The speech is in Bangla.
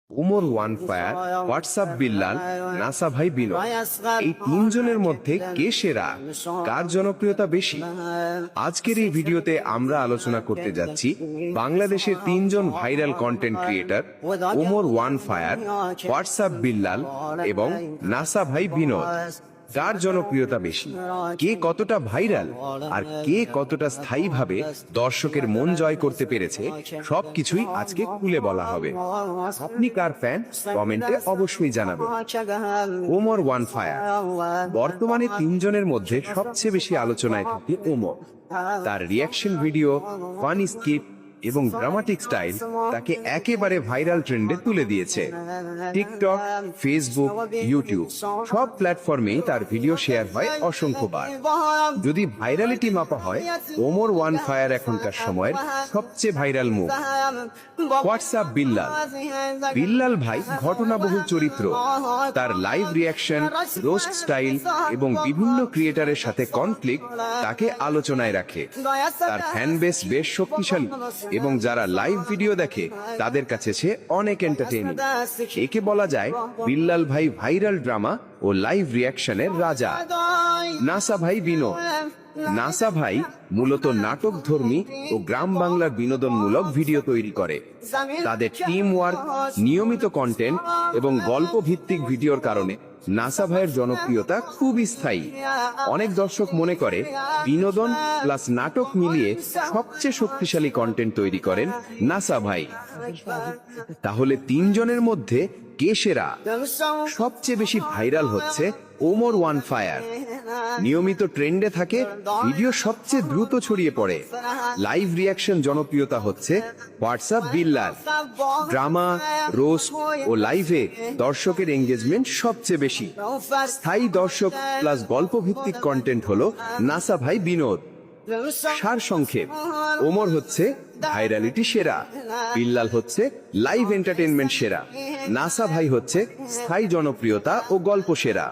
Umar one fire, WhatsApp Billal, NASA ভাই বিনোদ, এই তিনজনের মধ্যে কে সেরা, কার জনপ্রিয়তা বেশি? আজকের এই ভিডিওতে আমরা আলোচনা করতে যাচ্ছি বাংলাদেশের তিনজন viral content creator Umar one fire, WhatsApp Billal এবং নাসা ভাই বিনোদ। কার জনপ্রিয়তা বেশি, কে কতটা ভাইরাল, আর কে কতটা স্থায়ীভাবে দর্শকের মন জয় করতে পেরেছে, সবকিছুই আজকে খুলে বলা হবে। আপনি কার ফ্যান, কমেন্টে অবশ্যই জানাবেন। ওমর ওয়ান ফায়ার বর্তমানে তিনজনের মধ্যে সবচেয়ে বেশি আলোচনায় থাকে ওমর। তার রিয়াকশন ভিডিও, ফানি স্কিট এবং ড্রামাটিক স্টাইল তাকে একেবারে ভাইরাল ট্রেন্ডে তুলে দিয়েছে। টিকটক, ফেসবুক, ইউটিউব সব প্ল্যাটফর্মেই তার ভিডিও শেয়ার হয় অসংখ্যবার। যদি ভাইরালিটি মাপা হয়, ওমর ওয়ান ফায়ার এখনকার সময়ের সবচেয়ে ভাইরাল মুখ। হোয়াটসঅ্যাপ বিল্লাল, বিল্লাল ভাই ঘটনাবহুল চরিত্র। তার লাইভ রিয়াকশন, রোস্ট স্টাইল এবং বিভিন্ন ক্রিয়েটারের সাথে কনফ্লিক্ট তাকে আলোচনায় রাখে। তার ফ্যান বেস বেশ শক্তিশালী এবং যারা লাইভ ভিডিও দেখে তাদের কাছে সে অনেক এন্টারটেইনিং। একে বলা যায় বিল্লাল ভাই ভাইরাল ড্রামা ও লাইভ রিয়াকশনের রাজা। নাসা ভাই বিনোদ, নাসা ভাই মূলত নাটকধর্মী ও গ্রাম বাংলার বিনোদনমূলক ভিডিও তৈরি করে। তাদের টিম ওয়ার্ক, নিয়মিত কন্টেন্ট এবং গল্প ভিত্তিক ভিডিওর কারণে নাসা ভাইয়ের জনপ্রিয়তা খুবই স্থায়ী। অনেক দর্শক মনে করে বিনোদন প্লাস নাটক মিলিয়ে সবচেয়ে শক্তিশালী কন্টেন্ট তৈরি করেন নাসা ভাই। তাহলে তিনজনের মধ্যে কে সেরা? সবচেয়ে বেশি ভাইরাল হচ্ছে ওমর ওয়ান ফায়ার। নিয়মিত ট্রেন্ডে থাকে, ভিডিও সবচেয়ে দ্রুত ছড়িয়ে পড়ে। লাইভ রিয়াকশন জনপ্রিয়তা হচ্ছে হোয়াটসঅ্যাপ বিল্লাল। ড্রামা, রোস্ট ও লাইভে দর্শকের এঙ্গেজমেন্ট সবচেয়ে বেশি। স্থায়ী দর্শক প্লাস গল্প ভিত্তিক কন্টেন্ট হলো নাসা ভাই বিনোদ। সার সংক্ষেপ, ওমর হচ্ছে ভাইরালিটি সেরা, বিল্লাল হচ্ছে লাইভ এন্টারটেইনমেন্ট সেরা, নাসা ভাই হচ্ছে স্থায়ী জনপ্রিয়তা ও গল্প সেরা।